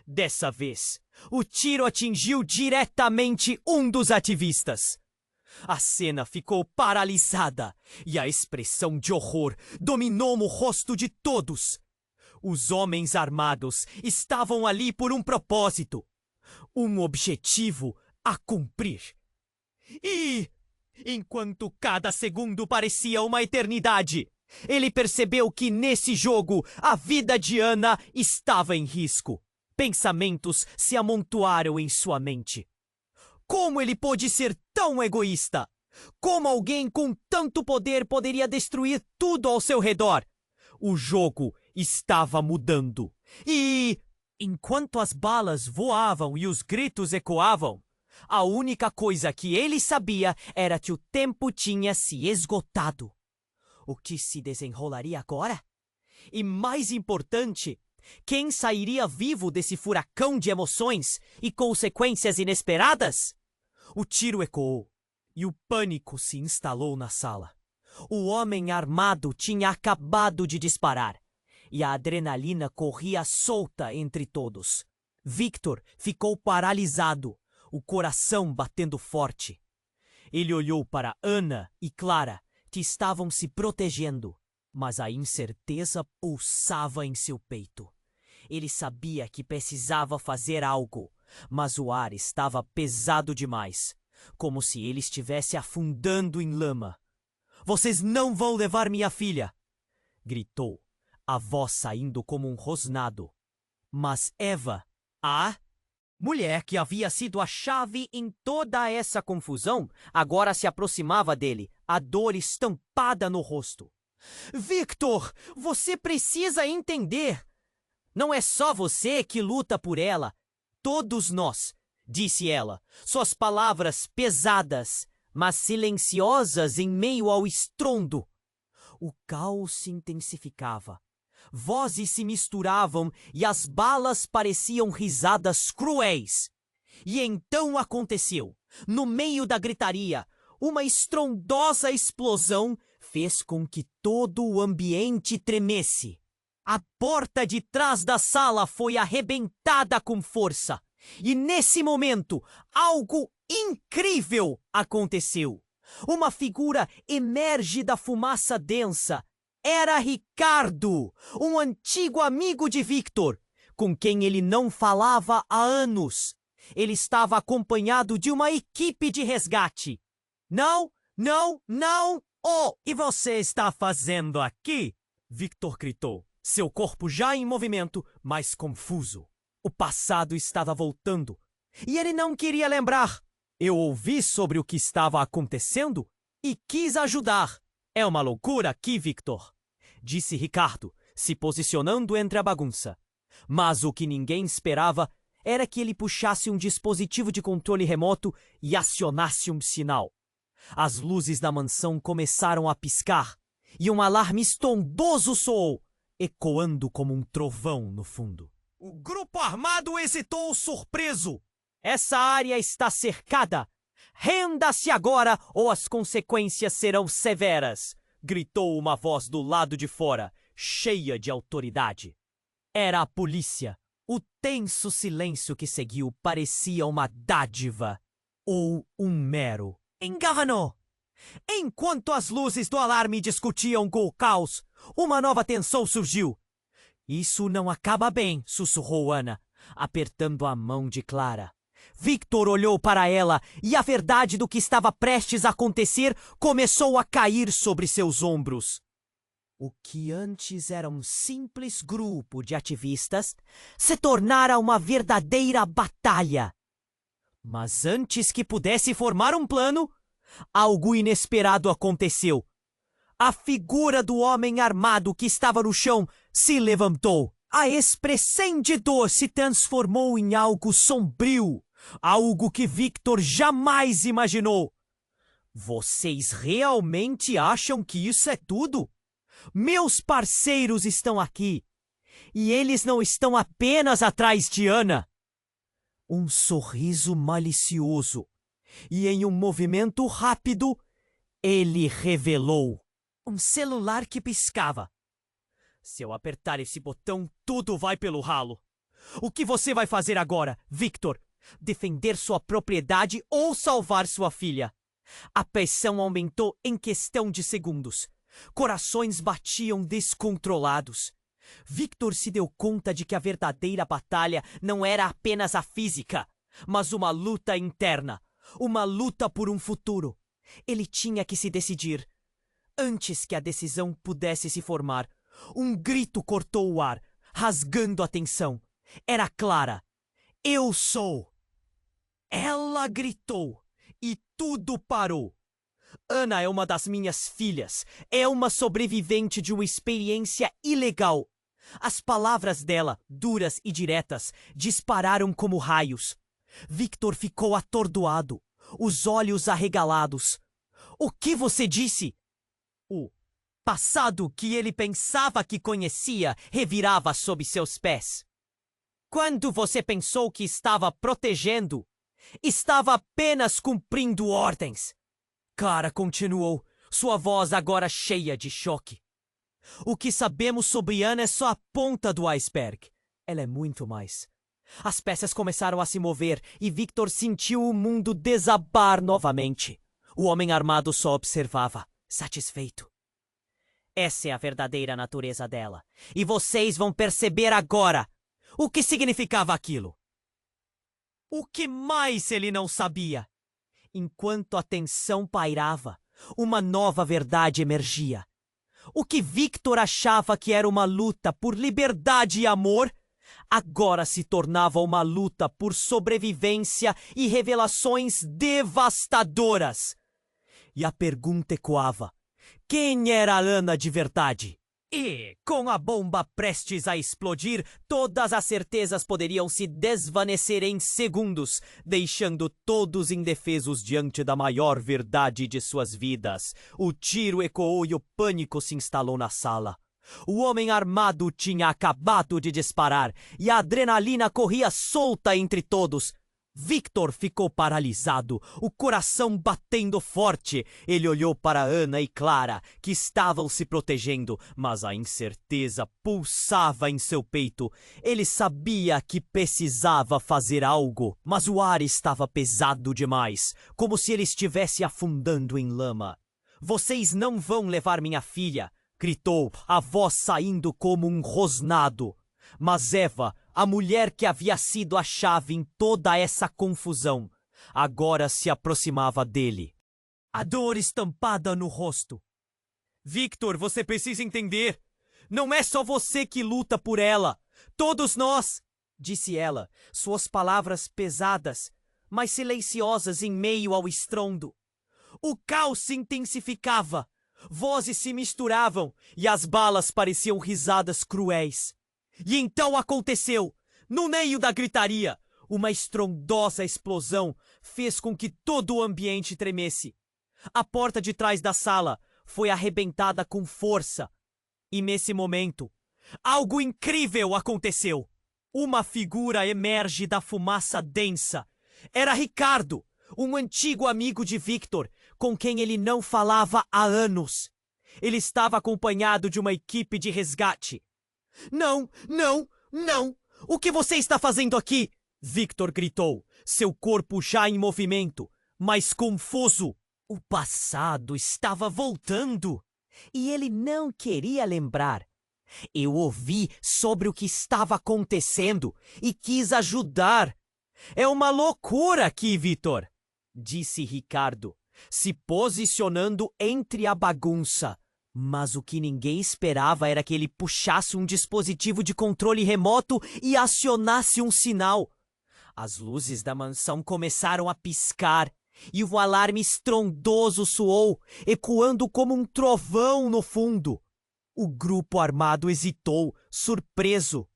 Dessa vez, o tiro atingiu diretamente um dos ativistas. A cena ficou paralisada e a expressão de horror dominou o rosto de todos. Os homens armados estavam ali por um propósito, um objetivo a cumprir. E, enquanto cada segundo parecia uma eternidade, ele percebeu que nesse jogo a vida de Ana estava em risco. Pensamentos se amontoaram em sua mente. Como ele pôde ser tão egoísta? Como alguém com tanto poder poderia destruir tudo ao seu redor? O jogo estava mudando. E, enquanto as balas voavam e os gritos ecoavam, a única coisa que ele sabia era que o tempo tinha se esgotado. O que se desenrolaria agora? E mais importante, quem sairia vivo desse furacão de emoções e consequências inesperadas? O tiro ecoou e o pânico se instalou na sala. O homem armado tinha acabado de disparar e a adrenalina corria solta entre todos. Victor ficou paralisado, o coração batendo forte. Ele olhou para Ana e Clara, que estavam se protegendo, mas a incerteza pulsava em seu peito. Ele sabia que precisava fazer algo, mas o ar estava pesado demais, como se ele estivesse afundando em lama. "Vocês não vão levar minha filha!" gritou, a voz saindo como um rosnado. Mas Eva, a mulher que havia sido a chave em toda essa confusão, agora se aproximava dele, a dor estampada no rosto. "Victor, você precisa entender! Não é só você que luta por ela. Todos nós", disse ela, suas palavras pesadas, mas silenciosas em meio ao estrondo. O caos se intensificava. Vozes se misturavam e as balas pareciam risadas cruéis. E então aconteceu. No meio da gritaria, uma estrondosa explosão fez com que todo o ambiente tremesse. A porta de trás da sala foi arrebentada com força. E nesse momento, algo incrível aconteceu. Uma figura emerge da fumaça densa. Era Ricardo, um antigo amigo de Victor, com quem ele não falava há anos. Ele estava acompanhado de uma equipe de resgate. "Não, não, não! Oh, e você está fazendo aqui?" Victor gritou, seu corpo já em movimento, mas confuso. O passado estava voltando, e ele não queria lembrar. "Eu ouvi sobre o que estava acontecendo e quis ajudar. É uma loucura aqui, Victor", disse Ricardo, se posicionando entre a bagunça. Mas o que ninguém esperava era que ele puxasse um dispositivo de controle remoto e acionasse um sinal. As luzes da mansão começaram a piscar e um alarme estrondoso soou, ecoando como um trovão no fundo. "O grupo armado hesitou surpreso. Essa área está cercada. Renda-se agora ou as consequências serão severas", gritou uma voz do lado de fora, cheia de autoridade. Era a polícia, O tenso silêncio que seguiu parecia uma dádiva ou um mero engano. Enquanto as luzes do alarme discutiam com o caos, uma nova tensão surgiu. Isso não acaba bem, sussurrou Ana, apertando a mão de Clara. Victor olhou para ela e a verdade do que estava prestes a acontecer começou a cair sobre seus ombros. O que antes era um simples grupo de ativistas se tornara uma verdadeira batalha. Mas antes que pudesse formar um plano, algo inesperado aconteceu. A figura do homem armado que estava no chão se levantou. A expressão de dor se transformou em algo sombrio, algo que Victor jamais imaginou. Vocês realmente acham que isso é tudo? Meus parceiros estão aqui, e eles não estão apenas atrás de Ana. Um sorriso malicioso, e em um movimento rápido, ele revelou um celular que piscava. Se eu apertar esse botão, tudo vai pelo ralo. O que você vai fazer agora, Victor? Defender sua propriedade ou salvar sua filha? A pressão aumentou em questão de segundos. Corações batiam descontrolados. Victor se deu conta de que a verdadeira batalha não era apenas a física, mas uma luta interna, uma luta por um futuro. Ele tinha que se decidir. Antes que a decisão pudesse se formar, um grito cortou o ar, rasgando a tensão. Era Clara. Eu sou! Ela gritou e tudo parou. Ana é uma das minhas filhas. É uma sobrevivente de uma experiência ilegal. As palavras dela, duras e diretas, dispararam como raios. Victor ficou atordoado, os olhos arregalados. O que você disse? O passado que ele pensava que conhecia revirava sob seus pés. Quando você pensou que estava protegendo, estava apenas cumprindo ordens. Clara continuou, sua voz agora cheia de choque. O que sabemos sobre Ana é só a ponta do iceberg. Ela é muito mais. As peças começaram a se mover e Victor sentiu o mundo desabar novamente. O homem armado só observava, satisfeito. Essa é a verdadeira natureza dela. E vocês vão perceber agora o que significava aquilo. O que mais ele não sabia? Enquanto a tensão pairava, uma nova verdade emergia. O que Victor achava que era uma luta por liberdade e amor, agora se tornava uma luta por sobrevivência e revelações devastadoras. E a pergunta ecoava: quem era a Ana de verdade? E, com a bomba prestes a explodir, todas as certezas poderiam se desvanecer em segundos, deixando todos indefesos diante da maior verdade de suas vidas. O tiro ecoou e o pânico se instalou na sala. O homem armado tinha acabado de disparar e a adrenalina corria solta entre todos. Victor ficou paralisado, o coração batendo forte. Ele olhou para Ana e Clara, que estavam se protegendo, mas a incerteza pulsava em seu peito. Ele sabia que precisava fazer algo, mas o ar estava pesado demais, como se ele estivesse afundando em lama. Vocês não vão levar minha filha, gritou, a voz saindo como um rosnado. Mas Eva, a mulher que havia sido a chave em toda essa confusão, agora se aproximava dele. A dor estampada no rosto. Victor, você precisa entender. Não é só você que luta por ela. Todos nós, disse ela, suas palavras pesadas, mas silenciosas em meio ao estrondo. O caos se intensificava. Vozes se misturavam e as balas pareciam risadas cruéis. E então aconteceu, no meio da gritaria, uma estrondosa explosão fez com que todo o ambiente tremesse. A porta de trás da sala foi arrebentada com força. E nesse momento, algo incrível aconteceu. Uma figura emerge da fumaça densa. Era Ricardo, um antigo amigo de Victor, com quem ele não falava há anos. Ele estava acompanhado de uma equipe de resgate. Não, não, não! O que você está fazendo aqui? Victor gritou, seu corpo já em movimento, mas confuso. O passado estava voltando e ele não queria lembrar. Eu ouvi sobre o que estava acontecendo e quis ajudar. É uma loucura aqui, Victor, disse Ricardo, se posicionando entre a bagunça. Mas o que ninguém esperava era que ele puxasse um dispositivo de controle remoto e acionasse um sinal. As luzes da mansão começaram a piscar e o alarme estrondoso soou, ecoando como um trovão no fundo. O grupo armado hesitou, surpreso.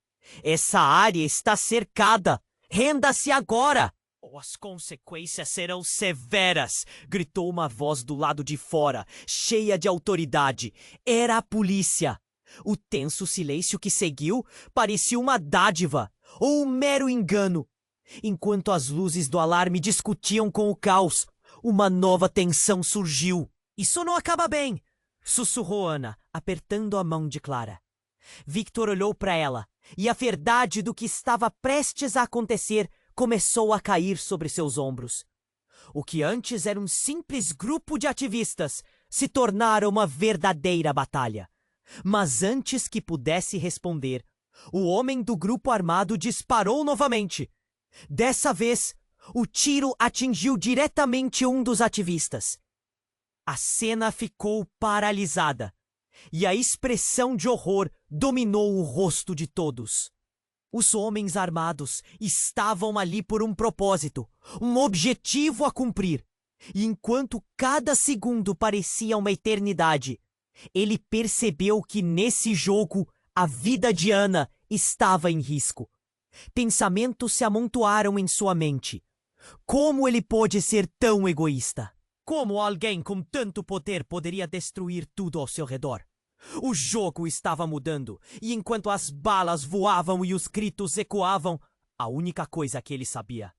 Essa área está cercada. Renda-se agora! As consequências serão severas, gritou uma voz do lado de fora, cheia de autoridade. Era a polícia. O tenso silêncio que seguiu parecia uma dádiva ou um mero engano. Enquanto as luzes do alarme discutiam com o caos, uma nova tensão surgiu. Isso não acaba bem, sussurrou Ana, apertando a mão de Clara. Victor olhou para ela, e a verdade do que estava prestes a acontecer começou a cair sobre seus ombros. O que antes era um simples grupo de ativistas se tornara uma verdadeira batalha. Mas antes que pudesse responder, o homem do grupo armado disparou novamente. Dessa vez, o tiro atingiu diretamente um dos ativistas. A cena ficou paralisada, e a expressão de horror dominou o rosto de todos. Os homens armados estavam ali por um propósito, um objetivo a cumprir. E enquanto cada segundo parecia uma eternidade, ele percebeu que nesse jogo a vida de Ana estava em risco. Pensamentos se amontoaram em sua mente. Como ele pôde ser tão egoísta? Como alguém com tanto poder poderia destruir tudo ao seu redor? O jogo estava mudando, e enquanto as balas voavam e os gritos ecoavam, a única coisa que ele sabia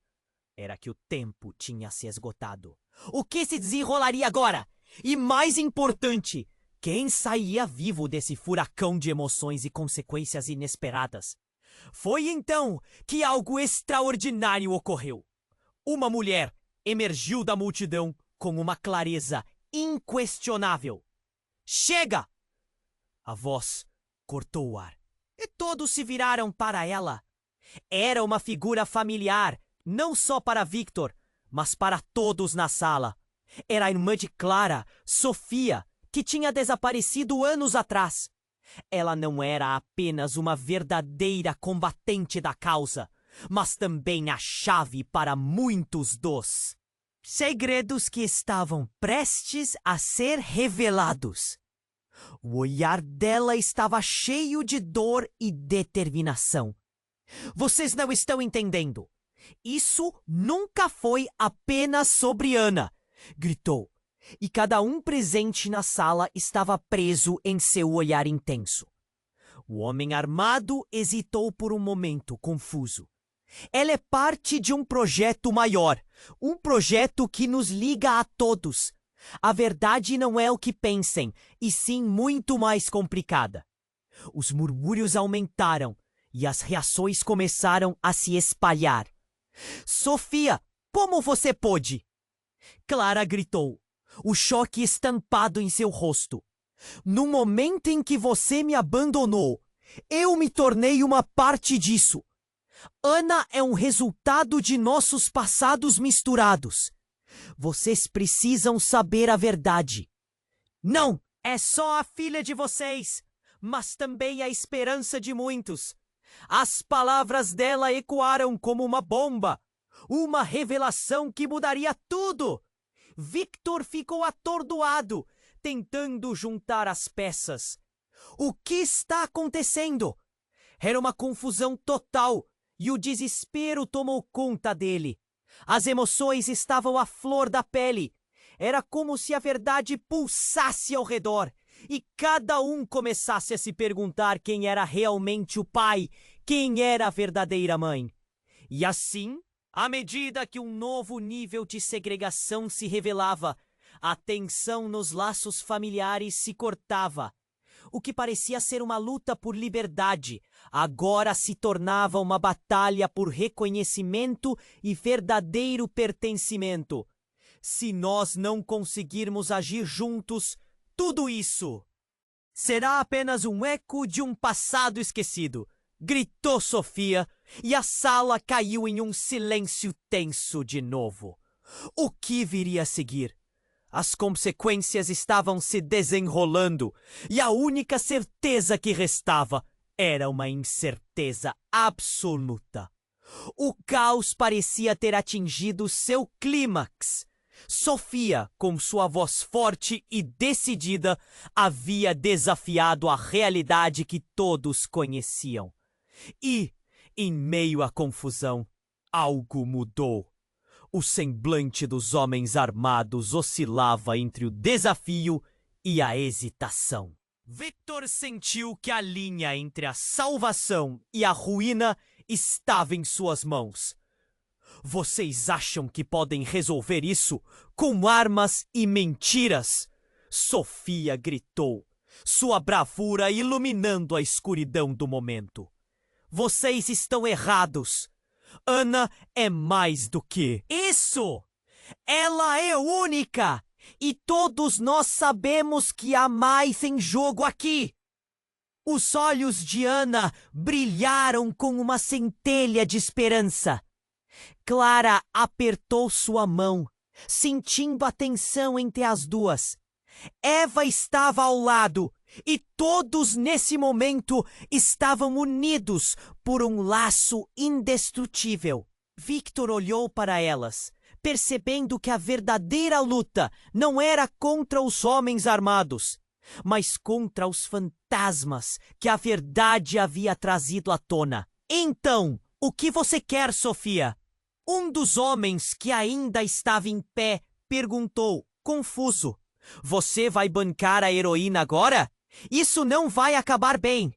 era que o tempo tinha se esgotado. O que se desenrolaria agora? E mais importante, quem sairia vivo desse furacão de emoções e consequências inesperadas? Foi então que algo extraordinário ocorreu. Uma mulher emergiu da multidão com uma clareza inquestionável. Chega! A voz cortou o ar, e todos se viraram para ela. Era uma figura familiar, não só para Victor, mas para todos na sala. Era a irmã de Clara, Sofia, que tinha desaparecido anos atrás. Ela não era apenas uma verdadeira combatente da causa, mas também a chave para muitos dos segredos que estavam prestes a ser revelados. O olhar dela estava cheio de dor e determinação. Vocês não estão entendendo. Isso nunca foi apenas sobre Ana, gritou. E cada um presente na sala estava preso em seu olhar intenso. O homem armado hesitou por um momento, confuso. Ela é parte de um projeto maior, um projeto que nos liga a todos. A verdade não é o que pensem, e sim muito mais complicada. Os murmúrios aumentaram e as reações começaram a se espalhar. Sofia, como você pôde? Clara gritou, o choque estampado em seu rosto. No momento em que você me abandonou, eu me tornei uma parte disso. Ana é um resultado de nossos passados misturados. Vocês precisam saber a verdade. Não, é só a filha de vocês, mas também a esperança de muitos. As palavras dela ecoaram como uma bomba, uma revelação que mudaria tudo. Victor ficou atordoado, tentando juntar as peças. O que está acontecendo? Era uma confusão total e o desespero tomou conta dele. As emoções estavam à flor da pele. Era como se a verdade pulsasse ao redor e cada um começasse a se perguntar quem era realmente o pai, quem era a verdadeira mãe. E assim, à medida que um novo nível de segregação se revelava, a tensão nos laços familiares se cortava. O que parecia ser uma luta por liberdade, agora se tornava uma batalha por reconhecimento e verdadeiro pertencimento. Se nós não conseguirmos agir juntos, tudo isso será apenas um eco de um passado esquecido, gritou Sofia, e a sala caiu em um silêncio tenso de novo. O que viria a seguir? As consequências estavam se desenrolando, e a única certeza que restava era uma incerteza absoluta. O caos parecia ter atingido seu clímax. Sofia, com sua voz forte e decidida, havia desafiado a realidade que todos conheciam. E, em meio à confusão, algo mudou. O semblante dos homens armados oscilava entre o desafio e a hesitação. Victor sentiu que a linha entre a salvação e a ruína estava em suas mãos. Vocês acham que podem resolver isso com armas e mentiras? Sofia gritou, sua bravura iluminando a escuridão do momento. Vocês estão errados. Ana é mais do que isso. Ela é única. E todos nós sabemos que há mais em jogo aqui. Os olhos de Ana brilharam com uma centelha de esperança. Clara apertou sua mão, sentindo a tensão entre as duas. Eva estava ao lado, e todos nesse momento estavam unidos por um laço indestrutível. Victor olhou para elas, percebendo que a verdadeira luta não era contra os homens armados, mas contra os fantasmas que a verdade havia trazido à tona. Então, o que você quer, Sofia? Um dos homens que ainda estava em pé perguntou, confuso. Você vai bancar a heroína agora? Isso não vai acabar bem.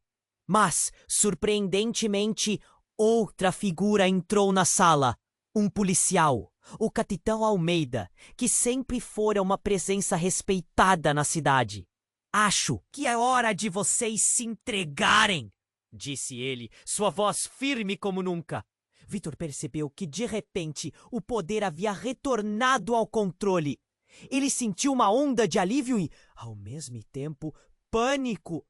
Mas, surpreendentemente, outra figura entrou na sala. Um policial, o Capitão Almeida, que sempre fora uma presença respeitada na cidade. Acho que é hora de vocês se entregarem, disse ele, sua voz firme como nunca. Victor percebeu que, de repente, o poder havia retornado ao controle. Ele sentiu uma onda de alívio e, ao mesmo tempo, pânico.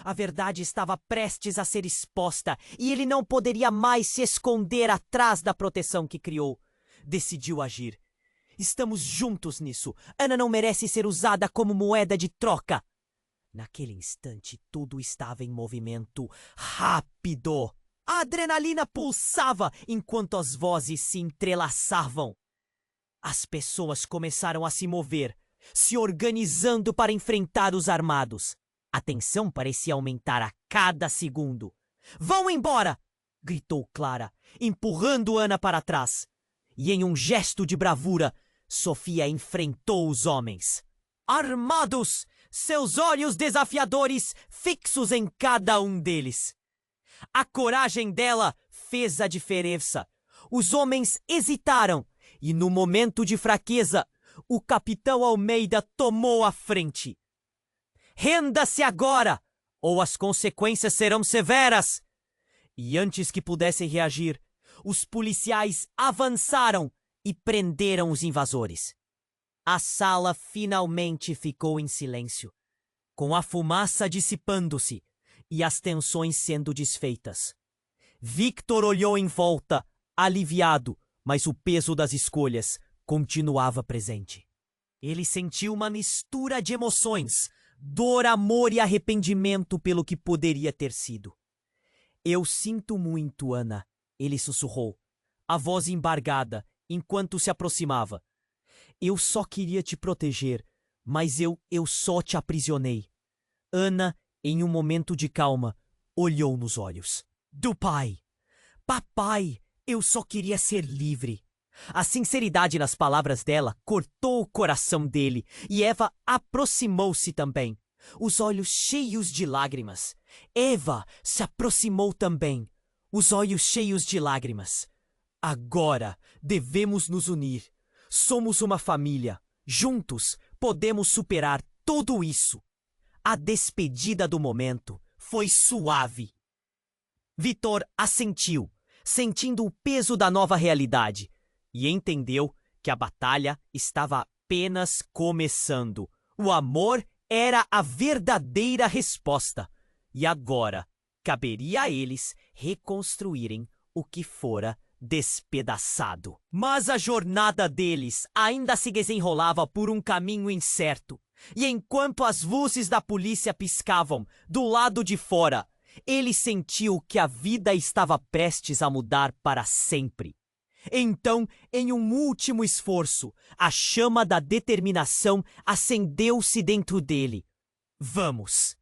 A verdade estava prestes a ser exposta e ele não poderia mais se esconder atrás da proteção que criou. Decidiu agir. Estamos juntos nisso. Ana não merece ser usada como moeda de troca. Naquele instante, tudo estava em movimento rápido. A adrenalina pulsava enquanto as vozes se entrelaçavam. As pessoas começaram a se mover, se organizando para enfrentar os armados. A tensão parecia aumentar a cada segundo. Vão embora! Gritou Clara, empurrando Ana para trás. E em um gesto de bravura, Sofia enfrentou os homens. Armados, seus olhos desafiadores fixos em cada um deles. A coragem dela fez a diferença. Os homens hesitaram e, no momento de fraqueza, o Capitão Almeida tomou a frente. Renda-se agora, ou as consequências serão severas! E antes que pudessem reagir, os policiais avançaram e prenderam os invasores. A sala finalmente ficou em silêncio, com a fumaça dissipando-se e as tensões sendo desfeitas. Victor olhou em volta, aliviado, mas o peso das escolhas continuava presente. Ele sentiu uma mistura de emoções, dor, amor e arrependimento pelo que poderia ter sido. Eu sinto muito, Ana, ele sussurrou, a voz embargada, enquanto se aproximava. Eu só queria te proteger, mas eu só te aprisionei. Ana, em um momento de calma, olhou nos olhos do pai. Papai, eu só queria ser livre. A sinceridade nas palavras dela cortou o coração dele e Eva aproximou-se também, os olhos cheios de lágrimas. Eva se aproximou também, os olhos cheios de lágrimas. Agora devemos nos unir. Somos uma família. Juntos podemos superar tudo isso. A despedida do momento foi suave. Vitor assentiu, sentindo o peso da nova realidade, e entendeu que a batalha estava apenas começando. O amor era a verdadeira resposta, e agora caberia a eles reconstruírem o que fora despedaçado. Mas a jornada deles ainda se desenrolava por um caminho incerto, e enquanto as luzes da polícia piscavam do lado de fora, ele sentiu que a vida estava prestes a mudar para sempre. Então, em um último esforço, a chama da determinação acendeu-se dentro dele. Vamos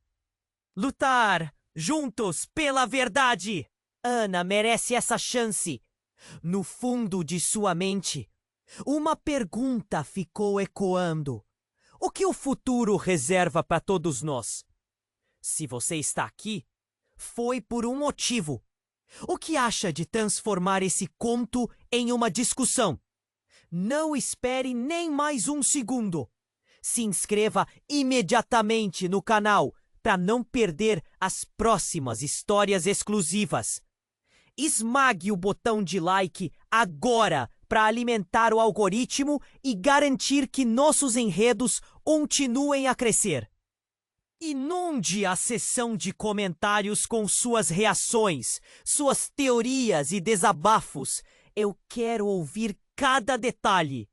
lutar juntos pela verdade! Ana merece essa chance. No fundo de sua mente, uma pergunta ficou ecoando. O que o futuro reserva para todos nós? Se você está aqui, foi por um motivo. O que acha de transformar esse conto em uma discussão? Não espere nem mais um segundo. Se inscreva imediatamente no canal para não perder as próximas histórias exclusivas. Esmague o botão de like agora para alimentar o algoritmo e garantir que nossos enredos continuem a crescer. Inunde a seção de comentários com suas reações, suas teorias e desabafos. Eu quero ouvir cada detalhe.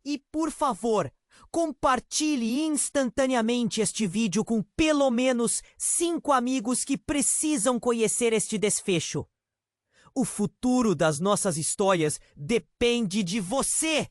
E, por favor, compartilhe instantaneamente este vídeo com pelo menos 5 amigos que precisam conhecer este desfecho. O futuro das nossas histórias depende de você!